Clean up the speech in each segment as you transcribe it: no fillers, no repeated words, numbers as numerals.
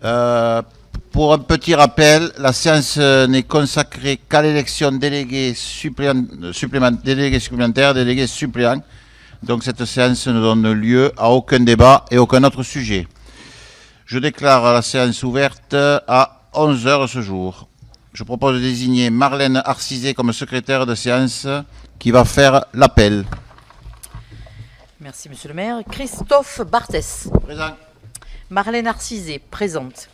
Pour un petit rappel, la séance n'est consacrée qu'à l'élection de délégués supplémentaires, délégués suppléants. Donc cette séance ne donne lieu à aucun débat et aucun autre sujet. Je déclare la séance ouverte à 11 heures ce jour. Je propose de désigner Marlène Arcizet comme secrétaire de séance qui va faire l'appel. Merci, monsieur le maire. Christophe Barthès. Présent. Marlène Arcizet, présente.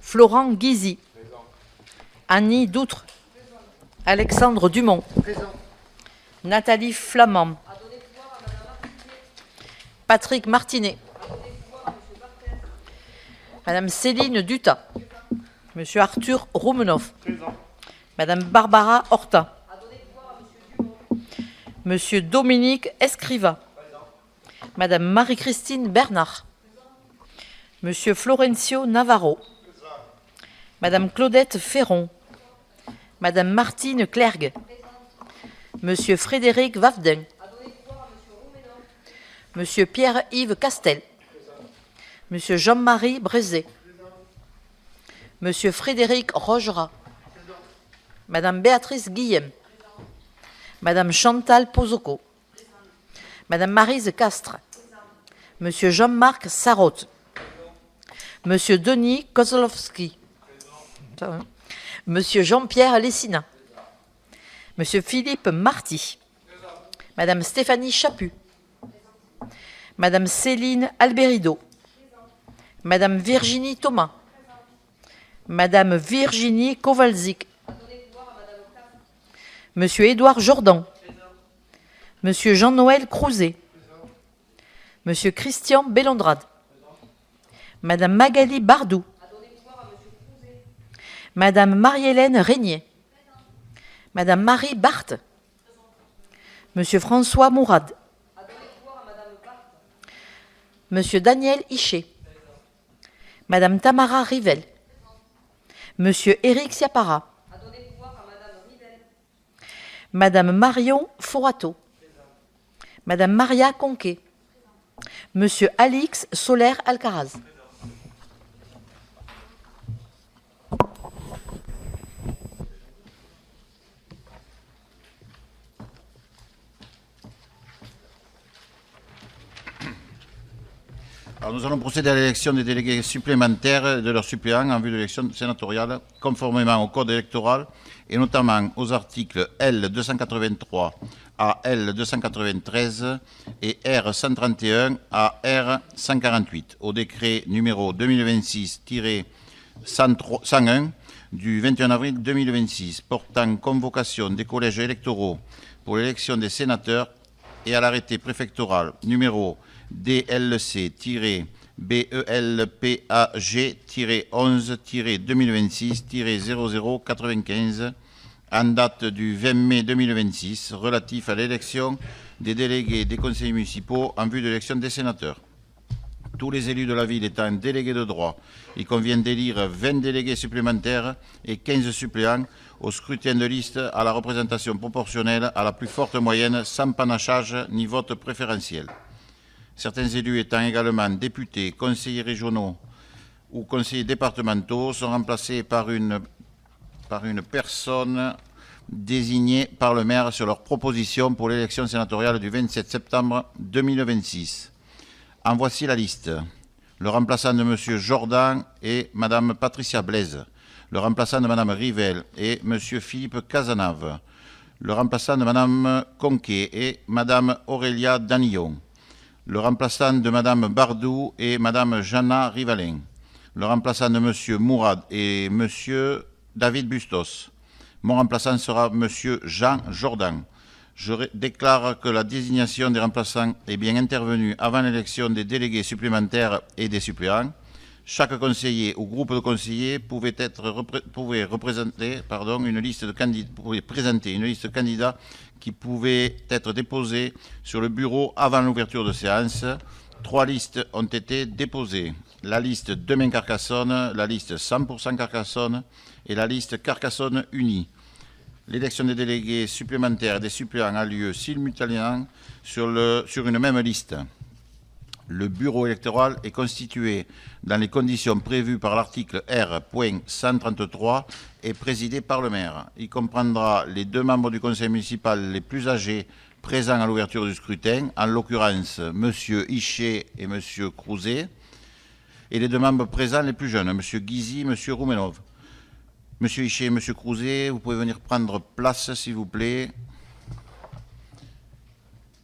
Florent Guizy. Présent. Annie Doutre. Présent. Alexandre Dumont. Présent. Nathalie Flamand. Patrick Martinet. Madame Céline Dutas. Monsieur Arthur Roumenoff. Présent. Madame Barbara Horta. Monsieur Dominique Escriva. Présent. Madame Marie-Christine Bernard. Présent. Monsieur Florencio Navarro. Présent. Madame Claudette Ferron. Madame Martine Clergue. Présent. Monsieur Frédéric Wavden. Monsieur Pierre-Yves Castel. Présent. Monsieur Jean-Marie Brézé. Présent. Monsieur Frédéric Rogera. Présent. Madame Béatrice Guillem. Présent. Madame Chantal Pozoco. Présent. Madame Maryse Castres. Présent. Monsieur Jean-Marc Sarraute. Monsieur Denis Kozlowski. Présent. Monsieur Jean-Pierre Lessina. Présent. Monsieur Philippe Marty. Présent. Madame Stéphanie Chaput. Madame Céline Alberido. Présent. Madame Virginie Thomas. Présent. Madame Virginie Kowalczyk. Monsieur Édouard Jordan. Présent. Monsieur Jean-Noël Crouzet. Présent. Monsieur Christian Bellondrade. Présent. Madame Magali Bardou. Madame Marie-Hélène Régnier. Présent. Madame Marie Barthes. Présent. Monsieur François Mourad. Monsieur Daniel Hichet. Présent. Madame Tamara Rivel. Présent. Monsieur Éric Siapara. Madame Marion Forato. Présent. Madame Maria Conquet. Présent. Monsieur Alix Soler Alcaraz. Présent. Alors nous allons procéder à l'élection des délégués supplémentaires et de leurs suppléants en vue de l'élection sénatoriale, conformément au code électoral et notamment aux articles L 283 à L 293 et R 131 à R 148, au décret numéro 2026-101 du 21 avril 2026 portant convocation des collèges électoraux pour l'élection des sénateurs et à l'arrêté préfectoral numéro DLC-BELPAG-11-2026-0095 en date du 20 mai 2026 relatif à l'élection des délégués des conseils municipaux en vue de l'élection des sénateurs. Tous les élus de la ville étant délégués de droit, il convient d'élire 20 délégués supplémentaires et 15 suppléants au scrutin de liste à la représentation proportionnelle à la plus forte moyenne sans panachage ni vote préférentiel. Certains élus étant également députés, conseillers régionaux ou conseillers départementaux sont remplacés par une personne désignée par le maire sur leur proposition pour l'élection sénatoriale du 27 septembre 2026. En voici la liste. Le remplaçant de M. Jordan est Mme Patricia Blaise. Le remplaçant de Mme Rivel est M. Philippe Cazenave. Le remplaçant de Mme Conquet est Mme Aurélia Danillon. Le remplaçant de Mme Bardou est Mme Jana Rivalin. Le remplaçant de M. Mourad est M. David Bustos. Mon remplaçant sera M. Jean Jordan. Je déclare que la désignation des remplaçants est bien intervenue avant l'élection des délégués supplémentaires et des suppléants. Chaque conseiller ou groupe de conseillers pouvait présenter une liste de candidats qui pouvaient être déposés sur le bureau avant l'ouverture de séance. 3 listes ont été déposées. La liste Demain Carcassonne, la liste 100% Carcassonne et la liste Carcassonne Unie. L'élection des délégués supplémentaires et des suppléants a lieu simultanément sur une même liste. Le bureau électoral est constitué dans les conditions prévues par l'article R.133 et présidé par le maire. Il comprendra les 2 membres du conseil municipal les plus âgés présents à l'ouverture du scrutin, en l'occurrence M. Hichet et M. Crouzet, et les 2 membres présents les plus jeunes, M. Guizy et M. Roumenov. M. Hichet et M. Crouzet, vous pouvez venir prendre place, s'il vous plaît.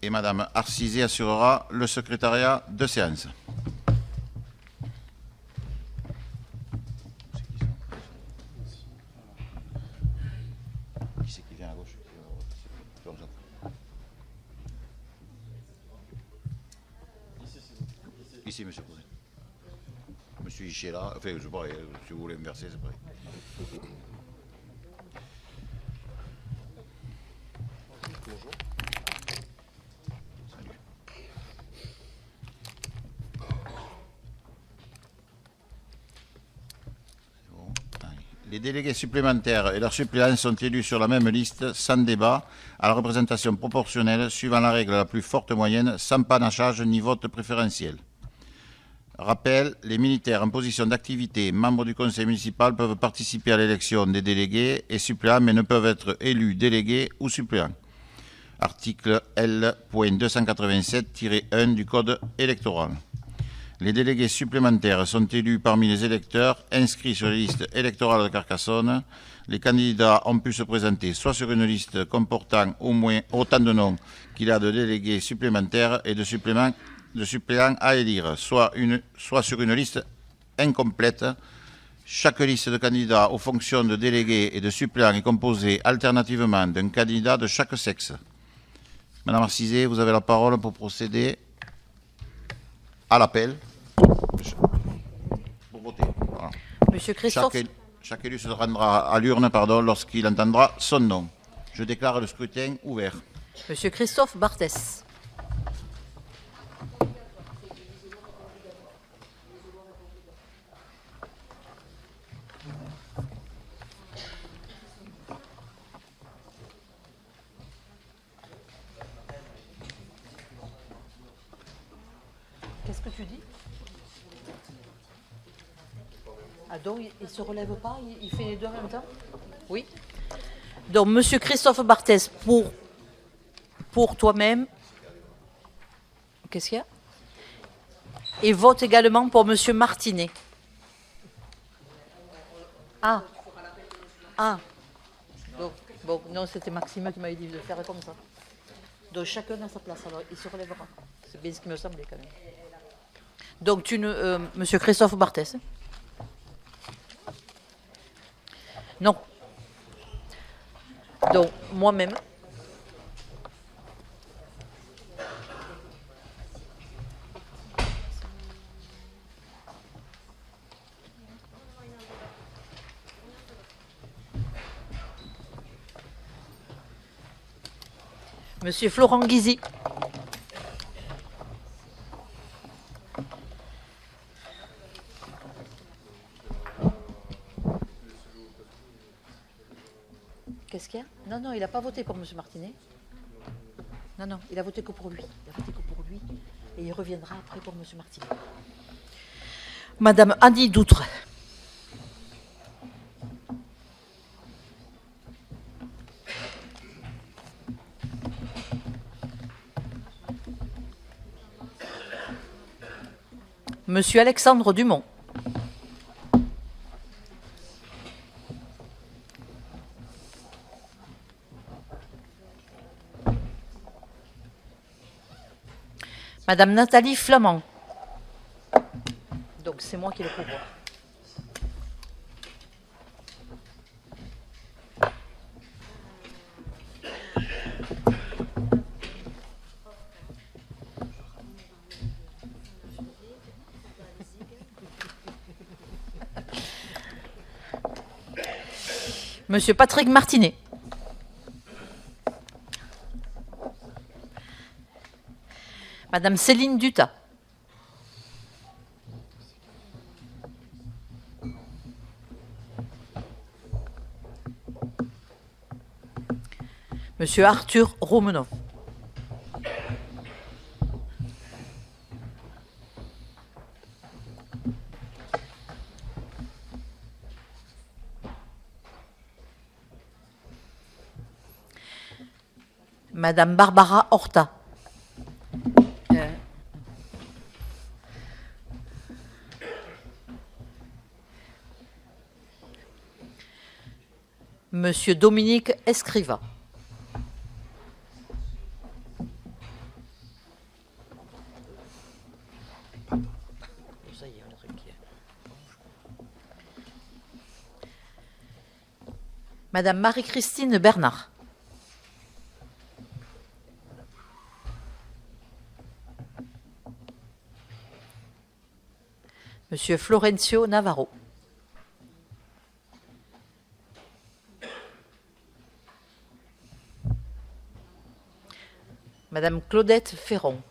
Et Mme Arcisé assurera le secrétariat de séance. Qui c'est qui vient à gauche? Ici, M. Crouzet. M. Hichet là. Enfin, je sais pas, si vous voulez me verser, c'est pareil. Bonjour. Les délégués supplémentaires et leurs suppléants sont élus sur la même liste, sans débat, à la représentation proportionnelle, suivant la règle la plus forte moyenne, sans panachage ni vote préférentiel. Rappel, les militaires en position d'activité, membres du conseil municipal, peuvent participer à l'élection des délégués et suppléants, mais ne peuvent être élus délégués ou suppléants. Article L.287-1 du Code électoral. Les délégués supplémentaires sont élus parmi les électeurs inscrits sur les listes électorales de Carcassonne. Les candidats ont pu se présenter soit sur une liste comportant au moins autant de noms qu'il y a de délégués supplémentaires et de suppléants à élire, soit sur une liste incomplète. Chaque liste de candidats aux fonctions de délégués et de suppléants est composée alternativement d'un candidat de chaque sexe. Madame Arcisé, vous avez la parole pour procéder à l'appel pour voter. Voilà. Monsieur Christophe. Chaque élu se rendra à l'urne lorsqu'il entendra son nom. Je déclare le scrutin ouvert. Monsieur Christophe Barthès. Qu'est-ce que tu dis? Ah donc il ne se relève pas, il fait les 2 en même temps? Oui. Donc Monsieur Christophe Barthès, pour toi-même, qu'est-ce qu'il y a? Et vote également pour Monsieur Martinet. Ah. Ah. Donc, bon, non, c'était Maxime qui m'avait dit de faire comme ça. Donc chacun à sa place, alors il se relèvera. C'est bien ce qui me semblait quand même. Donc, Monsieur Christophe Barthès. Non. Donc, moi-même. Monsieur Florent Guizy. Qu'est-ce qu'il y a? Non, non, il n'a pas voté pour M. Martinet. Non, non, il a voté que pour lui. Il a voté que pour lui. Et il reviendra après pour M. Martinet. Madame Annie Doutre. Monsieur Alexandre Dumont. Madame Nathalie Flamand. Donc c'est moi qui le pouvoir. Monsieur Patrick Martinet. Madame Céline Dutat. Monsieur Arthur Roumenov. Madame Barbara Horta. Monsieur Dominique Escriva. Madame Marie-Christine Bernard. Monsieur Florencio Navarro. Madame Claudette Ferron.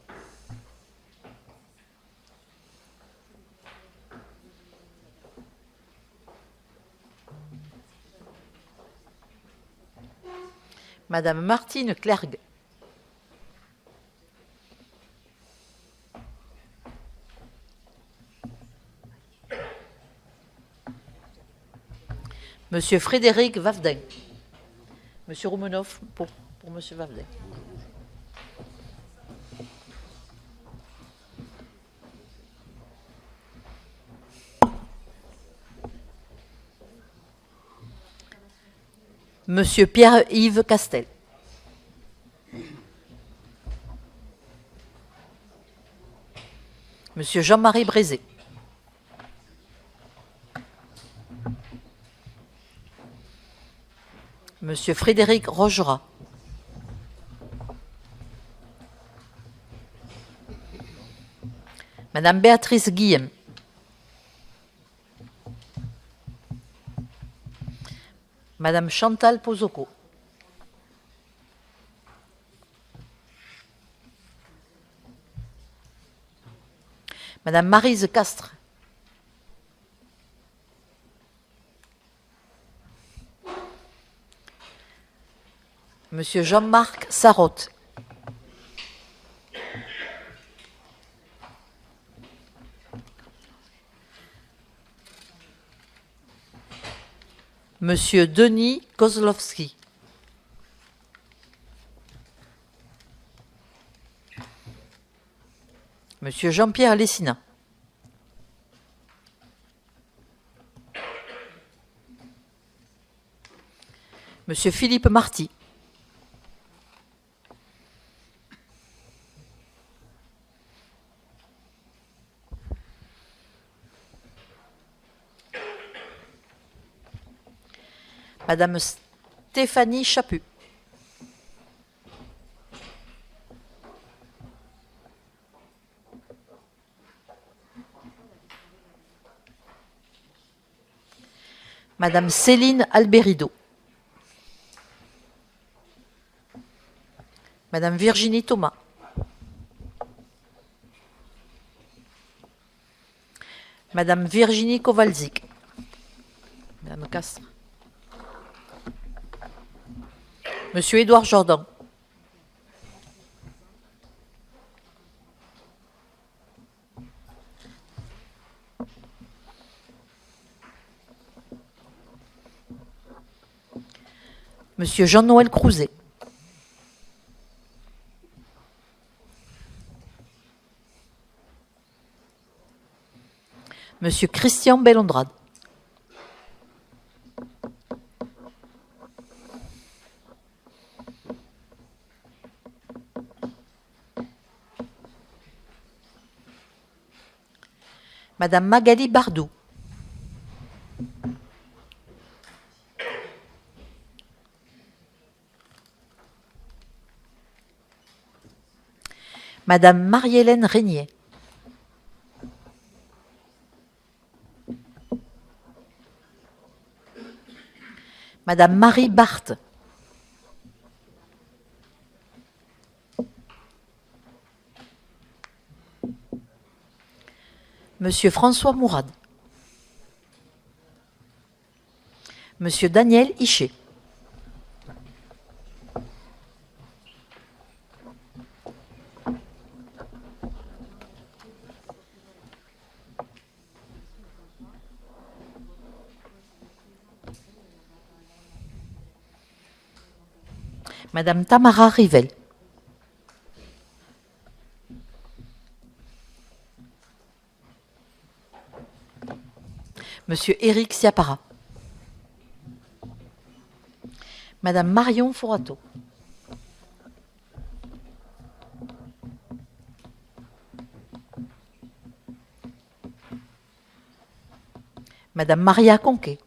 Madame Martine Clergue. Monsieur Frédéric Vavdin. Monsieur Roumenov pour Monsieur Vavdin. Monsieur Pierre-Yves Castel. Monsieur Jean-Marie Brézé. Monsieur Frédéric Rogerat. Madame Béatrice Guillem. Madame Chantal Pozoco. Madame Maryse Castres. Monsieur Jean-Marc Sarotte. Monsieur Denis Kozlowski. Monsieur Jean-Pierre Lessina. Monsieur Philippe Marty. Madame Stéphanie Chaput. Madame Céline Alberido. Madame Virginie Thomas. Madame Virginie Kowalczyk. Madame Castres. Monsieur Édouard Jordan. Monsieur Jean-Noël Crouzet. Monsieur Christian Bellondrade. Madame Magali Bardou. Madame Marie-Hélène Régnier. Madame Marie Barthes. Monsieur François Mourad. Monsieur Daniel Hichet. Madame Tamara Rivel. Monsieur Éric Siapara. Madame Marion Forato. Madame Maria Conquet.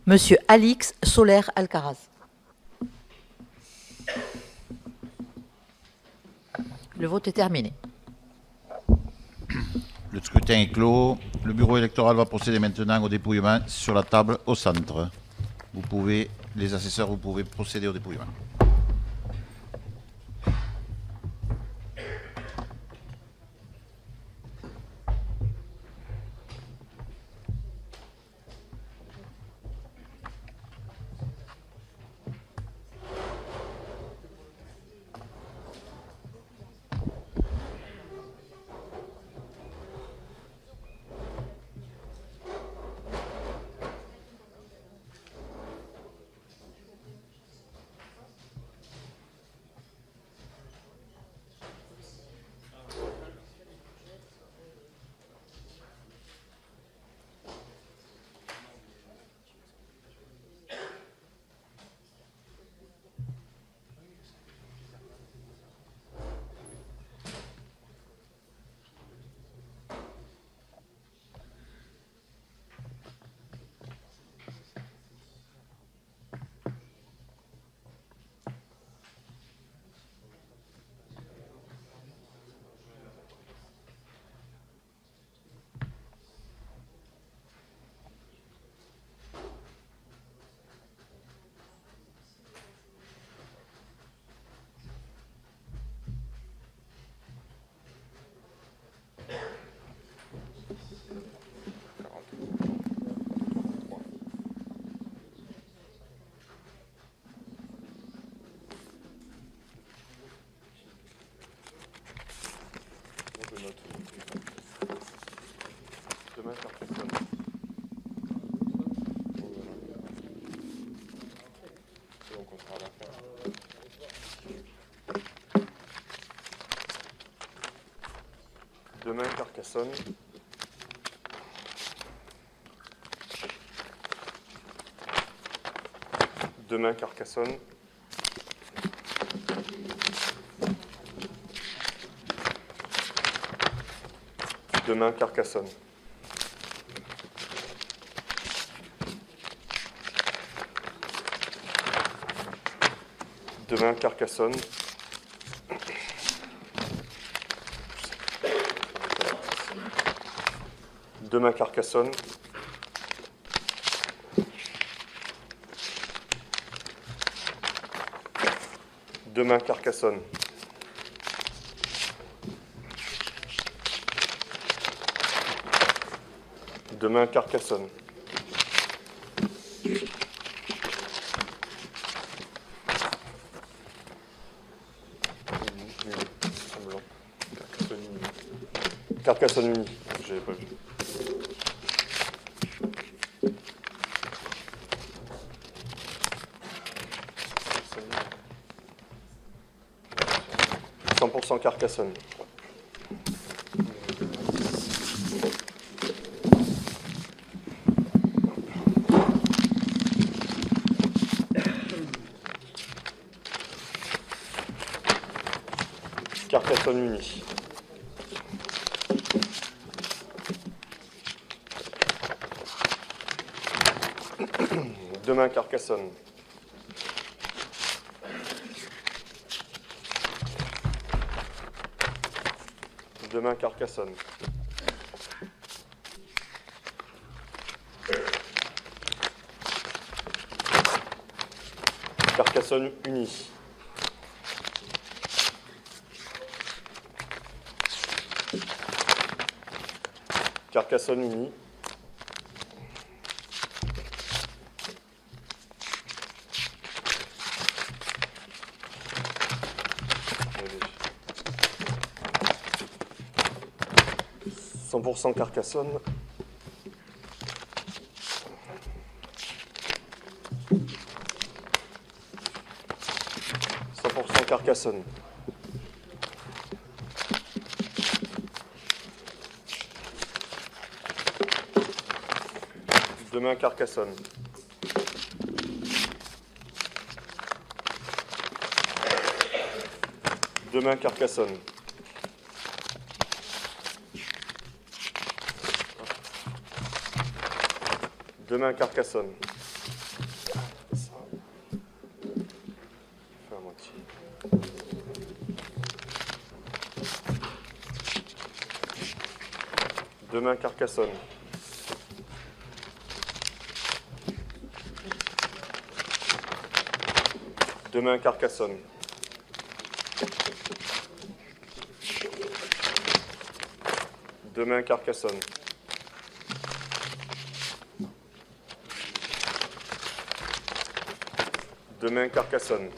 Monsieur Alix Soler Alcaraz. Le vote est terminé. Le scrutin est clos. Le bureau électoral va procéder maintenant au dépouillement sur la table au centre. Vous pouvez, les assesseurs, vous pouvez procéder au dépouillement. Demain, Carcassonne. Demain, Carcassonne. Demain, Carcassonne. Demain, Carcassonne. Demain, Carcassonne. Demain, Carcassonne. Demain, Carcassonne. Carcassonne Uni, j'avais pas vu. Carcassonne. Carcassonne Uni. Demain, Carcassonne. Demain, Carcassonne. Carcassonne Uni. Carcassonne Uni. « 100% Carcassonne. Carcassonne. Demain Carcassonne. Demain Carcassonne. Demain Carcassonne. Fais à moitié. Demain Carcassonne. Demain Carcassonne. Demain Carcassonne. Demain Carcassonne.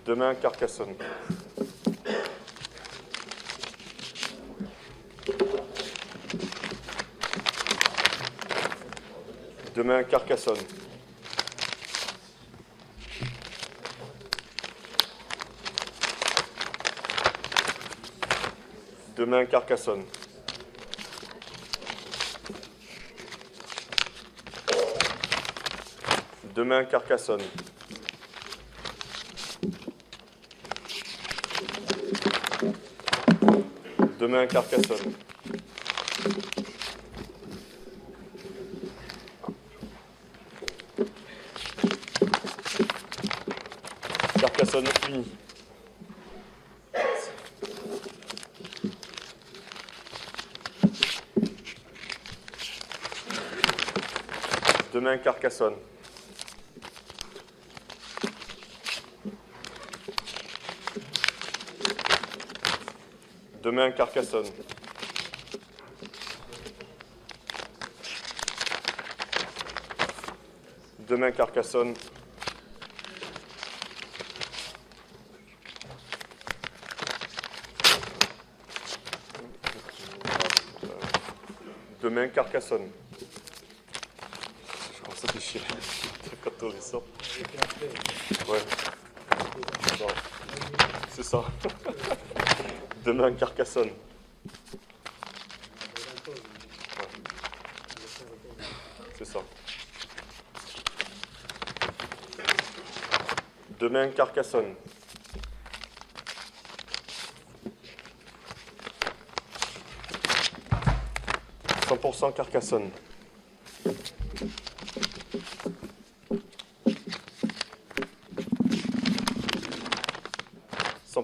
Demain Carcassonne. Demain Carcassonne. Demain Carcassonne. Demain Carcassonne. Demain Carcassonne. Carcassonne unie. Demain Carcassonne. Demain Carcassonne. Demain Carcassonne. Demain Carcassonne. Je commence à déchirer quand on les sort. Ouais. Non. C'est ça. Demain Carcassonne. Ouais. C'est ça. Demain Carcassonne. %, Carcassonne.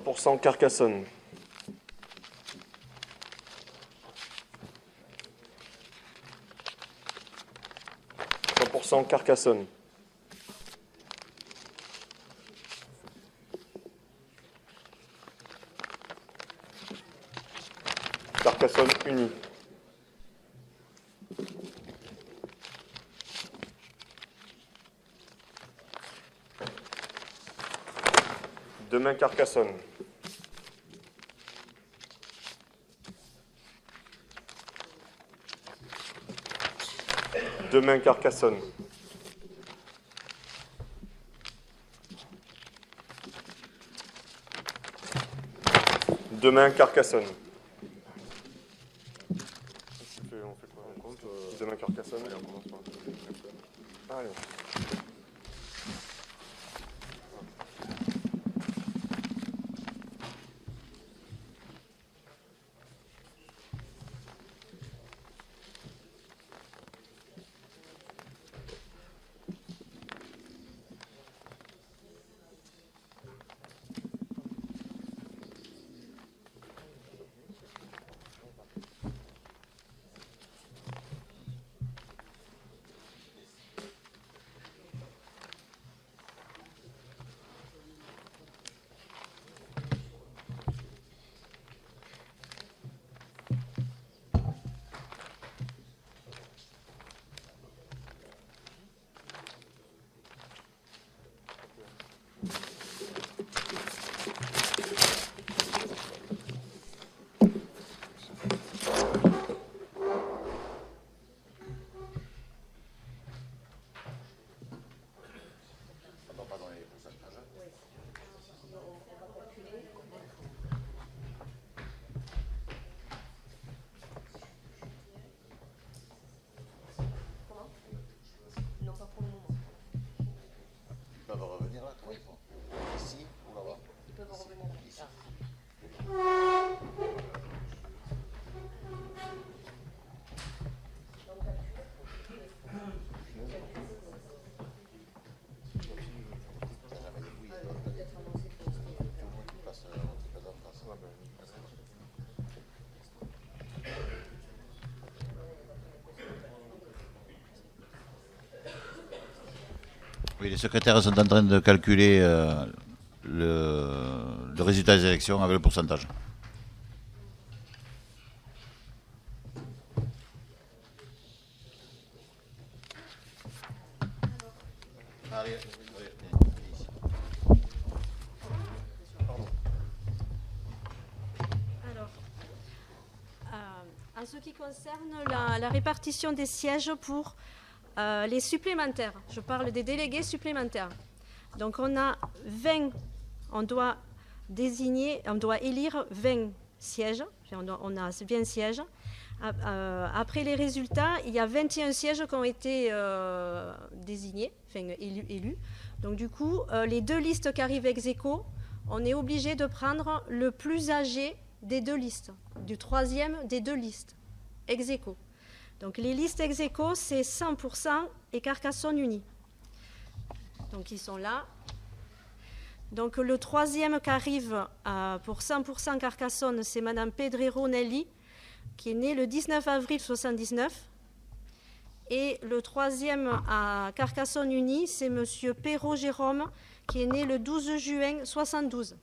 % Carcassonne. 100% Carcassonne. Carcassonne unie. Demain Carcassonne. Demain Carcassonne. Demain Carcassonne. On fait quoi? On compte demain Carcassonne. Allez, on commence par. Allez. Oui, les secrétaires sont en train de calculer le résultat des élections avec le pourcentage. Alors, en ce qui concerne la répartition des sièges pour les supplémentaires, je parle des délégués supplémentaires. Donc on a 20, on doit élire 20 sièges, on a 20 sièges. Après les résultats, il y a 21 sièges qui ont été désignés, enfin élus. Donc du coup, les deux listes qui arrivent ex aequo, on est obligé de prendre le plus âgé des deux listes, du troisième des deux listes, ex aequo. Donc les listes ex aequo, c'est 100% et Carcassonne unie. Donc ils sont là. Donc le troisième qui arrive pour 100% Carcassonne, c'est Madame Pedrero Nelly, qui est née le 19 avril 1979. Et le troisième à Carcassonne unie, c'est Monsieur Perrault Jérôme, qui est né le 12 juin 1972.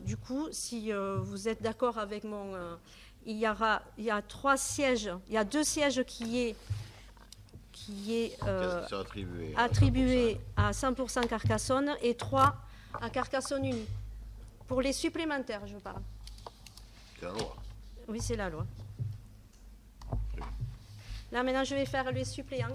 Du coup, si vous êtes d'accord avec mon... il y a 3 sièges, il y a 2 sièges qui est attribué à 100% Carcassonne et 3 à Carcassonne unie. Pour les supplémentaires, je parle. C'est la loi. Oui, c'est la loi. Là, maintenant, je vais faire les suppléants.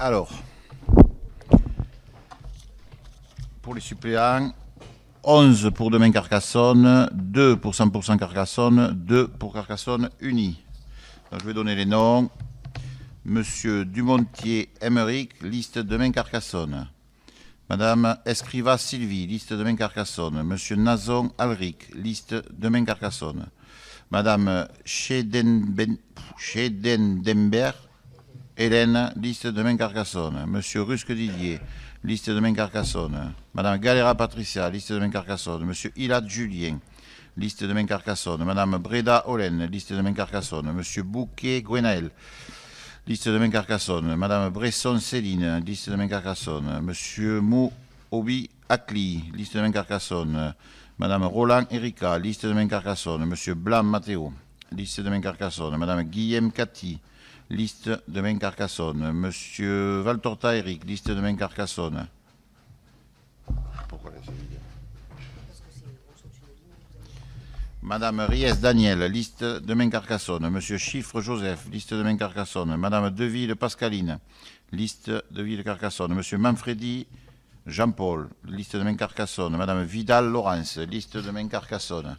Alors, pour les suppléants, 11 pour Demain Carcassonne, 2 pour 100% Carcassonne, 2 pour Carcassonne Unie. Donc, je vais donner les noms. Monsieur Dumontier-Emeric, liste Demain Carcassonne. Madame Escriva Sylvie, liste Demain Carcassonne. Monsieur Nazon Alric, liste Demain Carcassonne. Madame Schedendenberg, Hélène, liste Demain Carcassonne. Monsieur Rusque Didier, liste Demain Carcassonne. Madame Galera Patricia, liste Demain Carcassonne. Monsieur Hilad Julien, liste Demain Carcassonne. Madame Breda Olen, liste Demain Carcassonne. Monsieur Bouquet Gwenaël, liste Demain Carcassonne. Madame Bresson Céline, liste Demain Carcassonne. Monsieur Mou Obi Akli, liste Demain Carcassonne. Madame Roland Erika, liste Demain Carcassonne. Monsieur Blanc Mathéo, liste Demain Carcassonne. Madame Guillaume Cathy, liste Demain Carcassonne. Monsieur Valtorta Eric, liste Demain Carcassonne. Pourquoi laisser vide? Madame Ries Daniel, liste Demain Carcassonne. Monsieur Chiffre Joseph, liste Demain Carcassonne. Madame Deville Pascaline, liste Deville Carcassonne. Monsieur Manfredi Jean-Paul, liste Demain Carcassonne. Madame Vidal Laurence, liste Demain Carcassonne.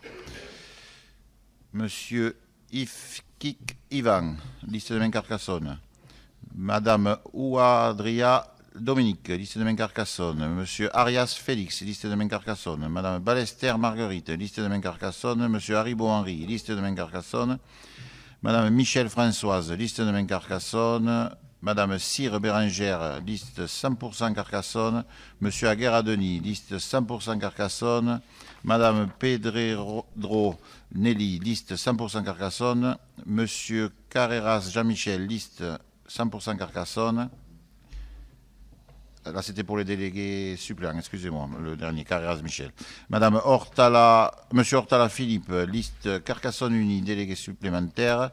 Monsieur Ifkik Ivan, liste Demain Carcassonne. Madame Ouadria Dominique, liste Demain Carcassonne. Monsieur Arias Félix, liste Demain Carcassonne. Madame Ballester Marguerite, liste Demain Carcassonne. Monsieur Haribo Henri, liste Demain Carcassonne. Madame Michel Françoise, liste Demain Carcassonne. Madame Cyr Bérangère, liste 100% Carcassonne. Monsieur Aguerre Denis, liste 100% Carcassonne. Madame Pedrero Nelly, liste 100% Carcassonne. Monsieur Carreras Jean-Michel, liste 100% Carcassonne. Là, c'était pour les délégués suppléants, excusez-moi, le dernier, Carreras Michel. Monsieur Hortala Philippe, liste Carcassonne Unie, délégué supplémentaire.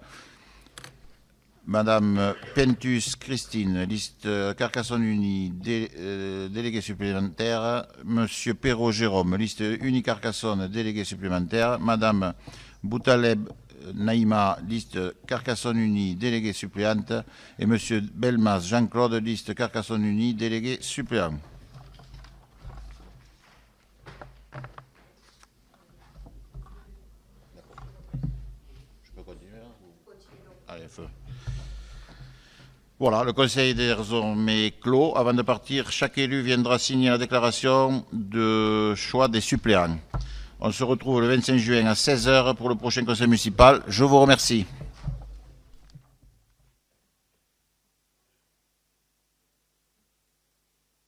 Madame Pentus Christine, liste Carcassonne Unie, délégué supplémentaire. Monsieur Perrault Jérôme, liste Unie Carcassonne, délégué supplémentaire. Madame Boutaleb Naïma, liste Carcassonne Unie, délégué suppléante. Et monsieur Belmas Jean-Claude, liste Carcassonne Unie, délégué suppléant. Je peux continuer là? Allez, feu. Voilà, le conseil est désormais clos. Avant de partir, chaque élu viendra signer la déclaration de choix des suppléants. On se retrouve le 25 juin à 16h pour le prochain conseil municipal. Je vous remercie.